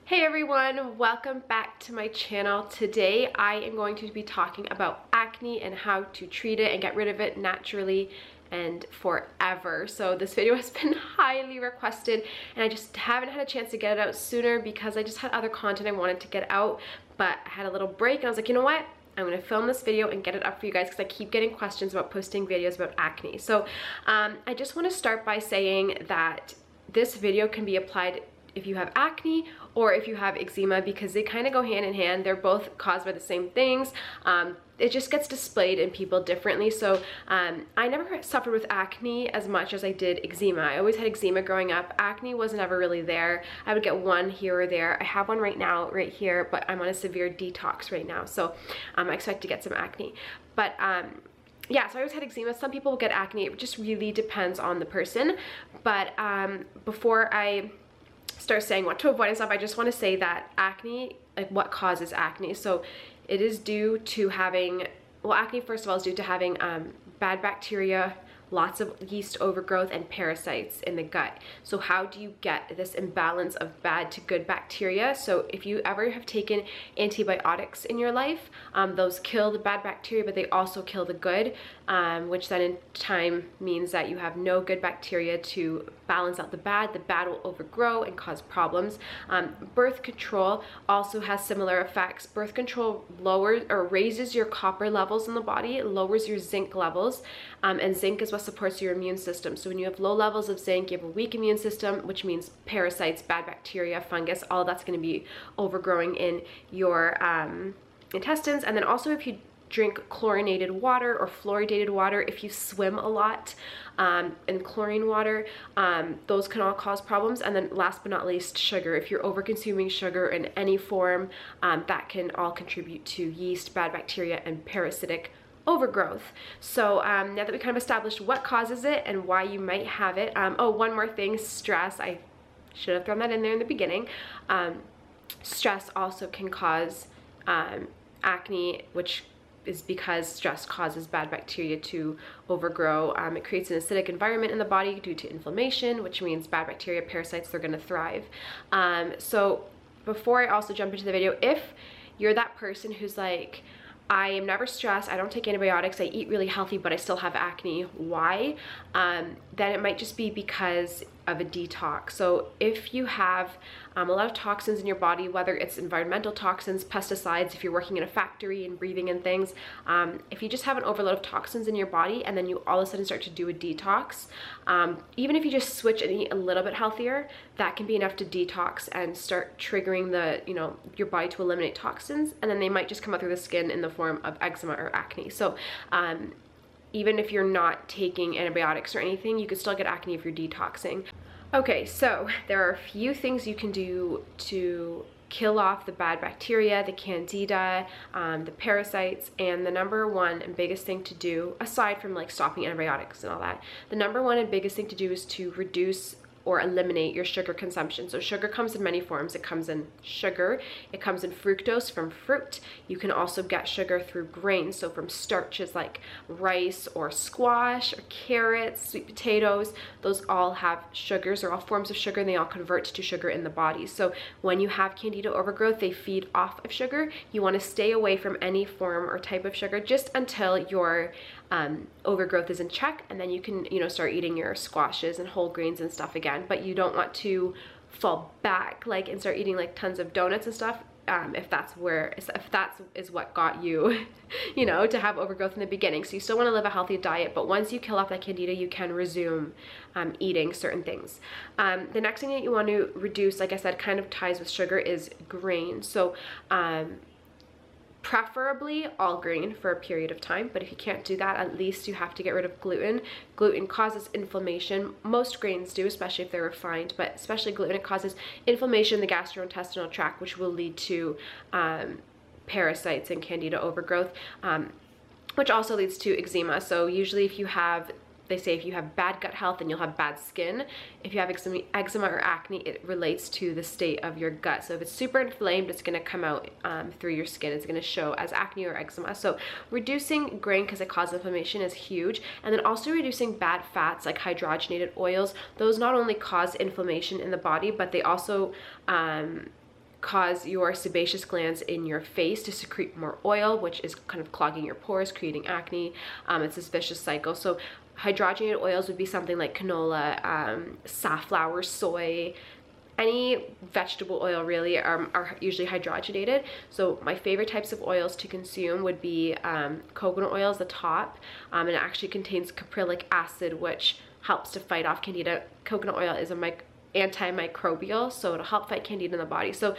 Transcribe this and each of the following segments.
Hey everyone, welcome back to my channel. Today I am going to be talking about acne and how to treat it and get rid of it naturally and forever. So this video has been highly requested and I just haven't had a chance to get it out sooner because I just had other content I wanted to get out, but I had a little break and I was like, you know what? I'm going to film this video and get it up for you guys because I keep getting questions about posting videos about acne. So I just want to start by saying that this video can be applied if you have acne or if you have eczema because they kind of go hand in hand. They're both caused by the same things. It just gets displayed in people differently. So I never suffered with acne as much as I did eczema. I always had eczema growing up. Acne was never really there. I would get one here or there. I have one right now, right here, but I'm on a severe detox right now. So I expect to get some acne. But yeah, so I always had eczema. Some people get acne. It just really depends on the person. But before I start saying what to avoid and stuff, I just want to say that acne, like what causes acne. So it is due to having, well, acne first of all is due to having bad bacteria, lots of yeast overgrowth and parasites in the gut. So how do you get this imbalance of bad to good bacteria? So if you ever have taken antibiotics in your life, those kill the bad bacteria, but they also kill the good, which then in time means that you have no good bacteria to balance out the bad. The bad will overgrow and cause problems. Birth control also has similar effects. Birth control lowers or raises your copper levels in the body. It lowers your zinc levels, and zinc is what supports your immune system. So when you have low levels of zinc, you have a weak immune system, which means parasites, bad bacteria, fungus, all that's going to be overgrowing in your intestines. And then also if you drink chlorinated water or fluoridated water, if you swim a lot in chlorine water, those can all cause problems. And then last but not least, sugar. If you're over consuming sugar in any form, that can all contribute to yeast, bad bacteria, and parasitic overgrowth. So now that we kind of established what causes it and why you might have it, oh, one more thing, stress. I should have thrown that in there in the beginning. Stress also can cause acne, which is because stress causes bad bacteria to overgrow. It creates an acidic environment in the body due to inflammation, which means bad bacteria, parasites, they're going to thrive. So before I also jump into the video, if you're that person who's like, I am never stressed, I don't take antibiotics, I eat really healthy, but I still have acne, why? Then it might just be because of a detox. So if you have a lot of toxins in your body, whether it's environmental toxins, pesticides, if you're working in a factory and breathing in things, if you just have an overload of toxins in your body and then you all of a sudden start to do a detox, even if you just switch and eat a little bit healthier, that can be enough to detox and start triggering the, your body to eliminate toxins, and then they might just come out through the skin in the form of eczema or acne. So even if you're not taking antibiotics or anything, you could still get acne if you're detoxing. Okay, so there are a few things you can do to kill off the bad bacteria, the candida, the parasites, and the number one and biggest thing to do, aside from like stopping antibiotics and all that, the number one and biggest thing to do is to reduce or eliminate your sugar consumption. So sugar comes in many forms. It comes in sugar, it comes in fructose from fruit. You can also get sugar through grains, so from starches like rice or squash or carrots, sweet potatoes. Those all have sugars, or all forms of sugar, and they all convert to sugar in the body. So when you have candida overgrowth, they feed off of sugar. You want to stay away from any form or type of sugar just until your overgrowth is in check, and then you can start eating your squashes and whole grains and stuff again. But you don't want to fall back and start eating like tons of donuts and stuff, if that is what got you to have overgrowth in the beginning. So you still want to live a healthy diet, but once you kill off that candida, you can resume eating certain things. The next thing that you want to reduce, like I said, kind of ties with sugar, is grain. So preferably all grain for a period of time, but if you can't do that, at least you have to get rid of gluten. Gluten causes inflammation. Most grains do, especially if they're refined, but especially gluten, it causes inflammation in the gastrointestinal tract, which will lead to parasites and candida overgrowth, which also leads to eczema. So usually if you have, they say if you have bad gut health, then you'll have bad skin. If you have eczema or acne, it relates to the state of your gut. So if it's super inflamed, it's gonna come out through your skin. It's gonna show as acne or eczema. So reducing grain, because it causes inflammation, is huge. And then also reducing bad fats like hydrogenated oils. Those not only cause inflammation in the body, but they also cause your sebaceous glands in your face to secrete more oil, which is kind of clogging your pores, creating acne. It's a vicious cycle. So hydrogenated oils would be something like canola, safflower, soy, any vegetable oil really are usually hydrogenated. So my favorite types of oils to consume would be coconut oil is the top, and it actually contains caprylic acid, which helps to fight off candida. Coconut oil is a antimicrobial, so it'll help fight candida in the body. So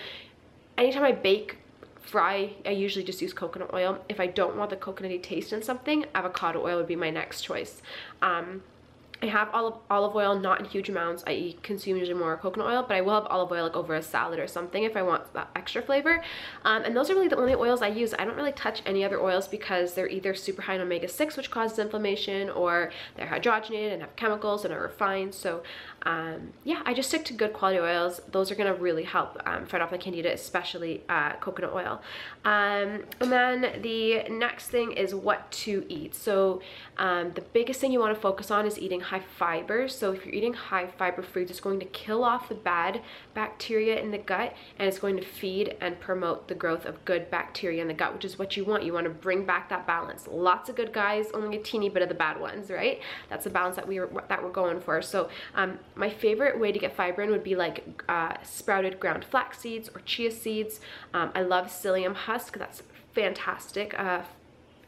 anytime I bake, fry, I usually just use coconut oil. If I don't want the coconutty taste in something, avocado oil would be my next choice. I have olive oil, not in huge amounts. I consume usually more coconut oil, but I will have olive oil like over a salad or something if I want that extra flavor. And those are really the only oils I use. I don't really touch any other oils because they're either super high in omega-6, which causes inflammation, or they're hydrogenated and have chemicals and are refined. So yeah, I just stick to good quality oils. Those are gonna really help fight off the candida, especially coconut oil. And then the next thing is what to eat. So the biggest thing you wanna focus on is eating high fiber. So if you're eating high fiber foods, it's going to kill off the bad bacteria in the gut, and it's going to feed and promote the growth of good bacteria in the gut, which is what you want. You want to bring back that balance. Lots of good guys, only a teeny bit of the bad ones, right? That's the balance that we're going for. So my favorite way to get fiber in would be like sprouted ground flax seeds or chia seeds. I love psyllium husk. That's fantastic.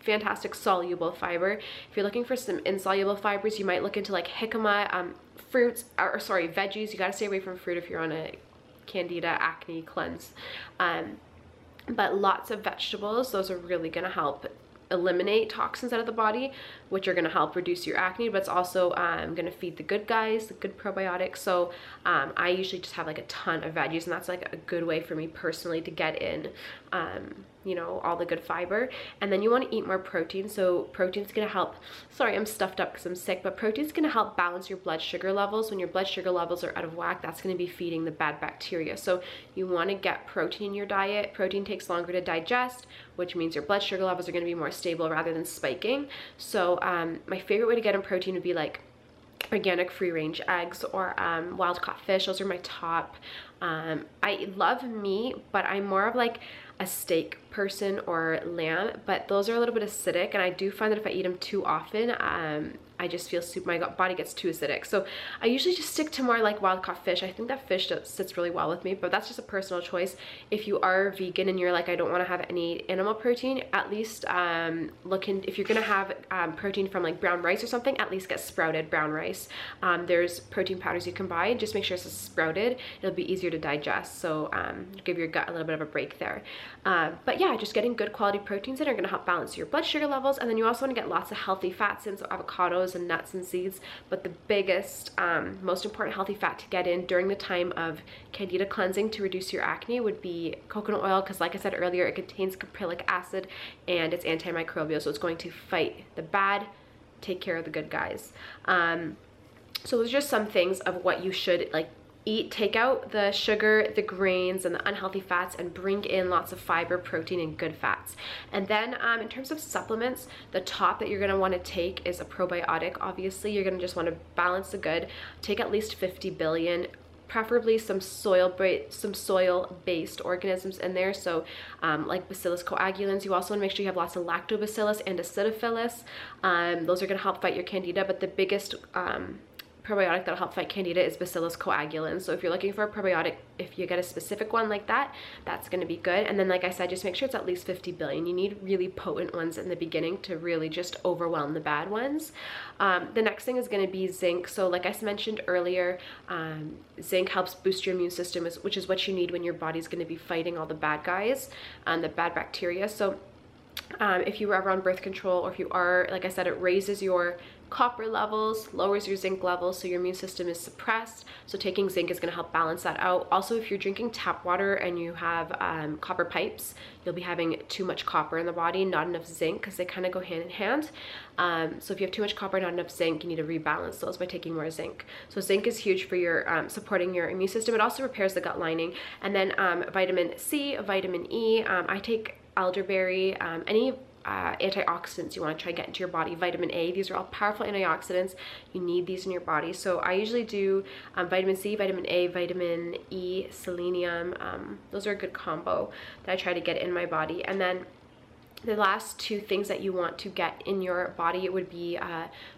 Fantastic soluble fiber. If you're looking for some insoluble fibers, you might look into like jicama, fruits, or sorry, veggies. You gotta stay away from fruit if you're on a candida acne cleanse. But lots of vegetables, those are really gonna help eliminate toxins out of the body, which are going to help reduce your acne, but it's also going to feed the good guys, the good probiotics. So I usually just have like a ton of veggies, and that's like a good way for me personally to get in you know, all the good fiber. And then you want to eat more protein. So protein's going to help, sorry, I'm stuffed up because I'm sick, but protein's going to help balance your blood sugar levels. When your blood sugar levels are out of whack, that's going to be feeding the bad bacteria. So you want to get protein in your diet. Protein takes longer to digest, which means your blood sugar levels are going to be more stable rather than spiking. So my favorite way to get in protein would be like organic free-range eggs or wild-caught fish. Those are my top. I love meat, but I'm more of like a steak person or lamb, but those are a little bit acidic, and I do find that if I eat them too often, I just feel my body gets too acidic. So I usually just stick to more like wild-caught fish. I think that fish sits really well with me, but that's just a personal choice. If you are vegan and you're like, I don't want to have any animal protein, at least if you're gonna have protein from like brown rice or something, at least get sprouted brown rice. There's protein powders you can buy. Just make sure it's sprouted. It'll be easier to digest, so give your gut a little bit of a break there. But yeah, just getting good quality proteins that are going to help balance your blood sugar levels. And then you also want to get lots of healthy fats in, so avocados and nuts and seeds. But the biggest, most important healthy fat to get in during the time of candida cleansing to reduce your acne would be coconut oil, because like I said earlier, it contains caprylic acid and it's antimicrobial, so it's going to fight the bad, take care of the good guys. So those are just some things of what you should like eat. Take out the sugar, the grains, and the unhealthy fats, and bring in lots of fiber, protein, and good fats. And then in terms of supplements, the top that you're going to want to take is a probiotic. Obviously, you're going to just want to balance the good. Take at least 50 billion, preferably some soil-based organisms in there, so like Bacillus coagulans. You also want to make sure you have lots of lactobacillus and acidophilus. Those are going to help fight your candida, but the biggest probiotic that'll help fight candida is Bacillus coagulans. So if you're looking for a probiotic, if you get a specific one like that, that's going to be good. And then like I said, just make sure it's at least 50 billion. You need really potent ones in the beginning to really just overwhelm the bad ones. The next thing is going to be zinc. So like I mentioned earlier, zinc helps boost your immune system, which is what you need when your body's going to be fighting all the bad guys and the bad bacteria. So if you were ever on birth control, or if you are, like I said, it raises your copper levels, lowers your zinc levels, so your immune system is suppressed. So taking zinc is going to help balance that out. Also, if you're drinking tap water and you have copper pipes, you'll be having too much copper in the body, not enough zinc, because they kind of go hand in hand. So if you have too much copper, not enough zinc, you need to rebalance those by taking more zinc. So zinc is huge for your supporting your immune system. It also repairs the gut lining. And then vitamin C, vitamin E. I take elderberry, any antioxidants you want to try and get into your body. Vitamin A, these are all powerful antioxidants. You need these in your body. So I usually do vitamin C, vitamin A, vitamin E, selenium. Those are a good combo that I try to get in my body. And then the last two things that you want to get in your body, it would be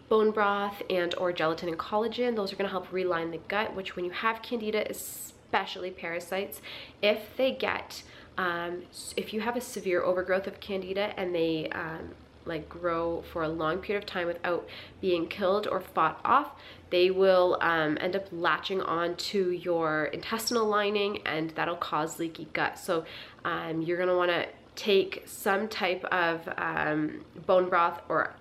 bone broth and or gelatin and collagen. Those are going to help reline the gut, which when you have candida, especially parasites, if they get if you have a severe overgrowth of candida and they like grow for a long period of time without being killed or fought off, they will end up latching onto your intestinal lining, and that'll cause leaky gut. So you're gonna wanna take some type of bone broth or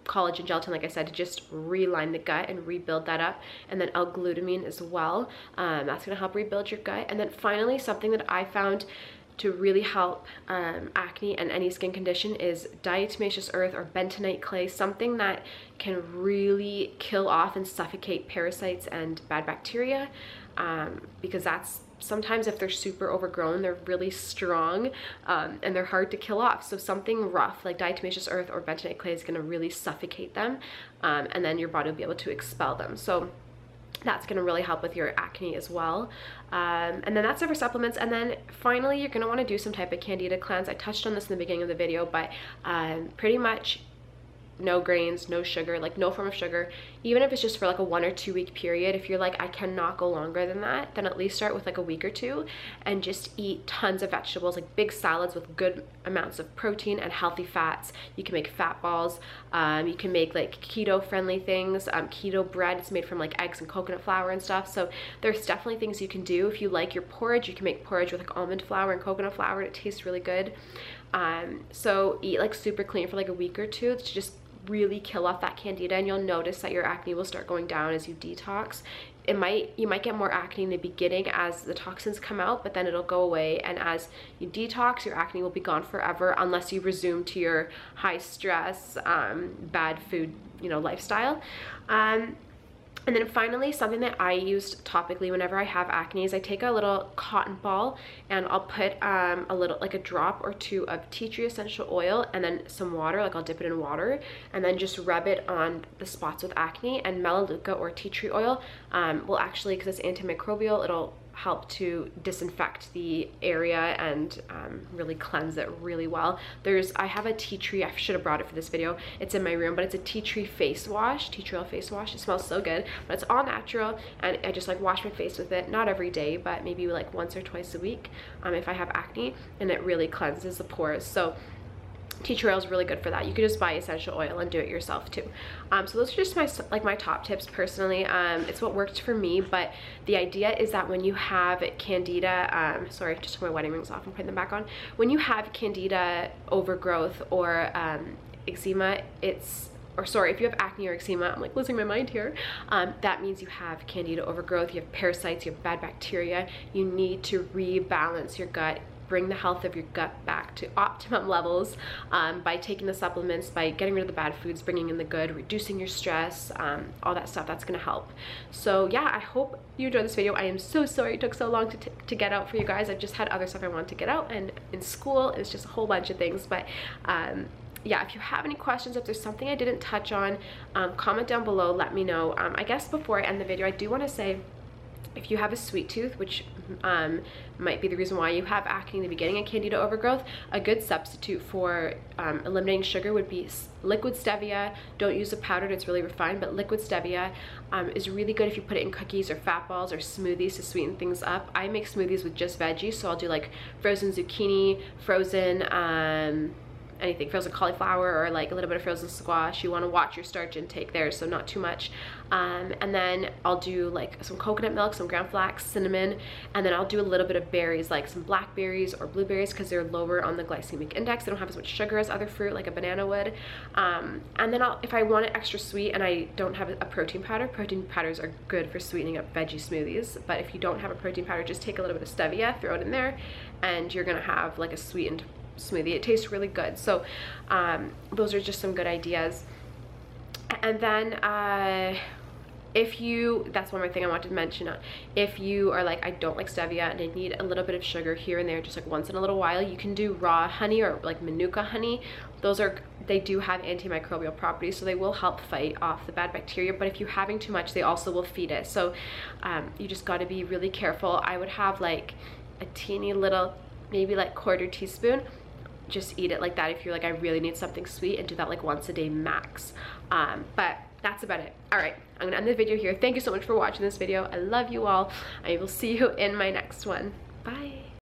collagen gelatin, like I said, to just reline the gut and rebuild that up. And then L-glutamine as well. That's gonna help rebuild your gut. And then finally, something that I found to really help acne and any skin condition is diatomaceous earth or bentonite clay, something that can really kill off and suffocate parasites and bad bacteria, because that's sometimes, if they're super overgrown, they're really strong and they're hard to kill off. So something rough like diatomaceous earth or bentonite clay is going to really suffocate them, and then your body will be able to expel them. So that's going to really help with your acne as well. And then that's it for supplements. And then finally, you're going to want to do some type of candida cleanse. I touched on this in the beginning of the video, but pretty much no grains, no sugar, like no form of sugar, even if it's just for like a 1 or 2 week period. If you're like, I cannot go longer than that, then at least start with like a week or 2 and just eat tons of vegetables, like big salads with good amounts of protein and healthy fats. You can make fat balls. You can make like keto friendly things. Keto bread, it's made from like eggs and coconut flour and stuff. So there's definitely things you can do. If you like your porridge, you can make porridge with like almond flour and coconut flour, and it tastes really good. So eat like super clean for like a week or 2 to just really kill off that candida, and you'll notice that your acne will start going down as you detox. You might get more acne in the beginning as the toxins come out, but then it'll go away, and as you detox, your acne will be gone forever unless you resume to your high stress, bad food, lifestyle. And then finally, something that I used topically whenever I have acne is I take a little cotton ball and I'll put like a drop or 2 of tea tree essential oil and then some water, like I'll dip it in water and then just rub it on the spots with acne. And melaleuca or tea tree oil will actually, because it's antimicrobial, it'll help to disinfect the area and really cleanse it really well. I have a tea tree, I should have brought it for this video, it's in my room, but it's a tea tree face wash, tea tree oil face wash. It smells so good, but it's all natural, and I just like wash my face with it, not every day, but maybe like once or twice a week if I have acne, and it really cleanses the pores. So tea tree oil is really good for that. You could just buy essential oil and do it yourself too. So those are just my top tips personally. It's what worked for me, but the idea is that when you have candida, sorry, just took my wedding rings off and putting them back on. When you have candida overgrowth or eczema, if you have acne or eczema, I'm like losing my mind here, that means you have candida overgrowth, you have parasites, you have bad bacteria. You need to rebalance your gut, bring the health of your gut back to optimum levels by taking the supplements, by getting rid of the bad foods, bringing in the good, reducing your stress, all that stuff. That's gonna help. So yeah, I hope you enjoyed this video. I am so sorry it took so long to get out for you guys. I've just had other stuff I wanted to get out, and in school it was just a whole bunch of things. But yeah, if you have any questions, if there's something I didn't touch on, comment down below, let me know. I guess before I end the video, I do want to say, if you have a sweet tooth, which might be the reason why you have acne in the beginning and candida overgrowth, a good substitute for eliminating sugar would be liquid stevia. Don't use the powdered, it's really refined, but liquid stevia is really good if you put it in cookies or fat balls or smoothies to sweeten things up. I make smoothies with just veggies, so I'll do like frozen zucchini, frozen anything, frozen cauliflower, or like a little bit of frozen squash. You want to watch your starch intake there, so not too much. And then I'll do like some coconut milk, some ground flax, cinnamon, and then I'll do a little bit of berries, like some blackberries or blueberries, because they're lower on the glycemic index. They don't have as much sugar as other fruit like a banana would. And then if I want it extra sweet and I don't have a protein powders are good for sweetening up veggie smoothies. But if you don't have a protein powder, just take a little bit of stevia, throw it in there, and you're gonna have like a sweetened smoothie. It tastes really good. So those are just some good ideas. And then if you, that's one more thing I wanted to mention, if you are like, I don't like stevia and I need a little bit of sugar here and there just like once in a little while, you can do raw honey or like manuka honey. Those are, they do have antimicrobial properties, so they will help fight off the bad bacteria, but if you're having too much, they also will feed it. So you just got to be really careful. I would have like a teeny little, maybe like 1/4 teaspoon. Just eat it like that if you're like, I really need something sweet, and do that like once a day max. But that's about it. All right, I'm gonna end the video here. Thank you so much for watching this video. I love you all. I will see you in my next one. Bye.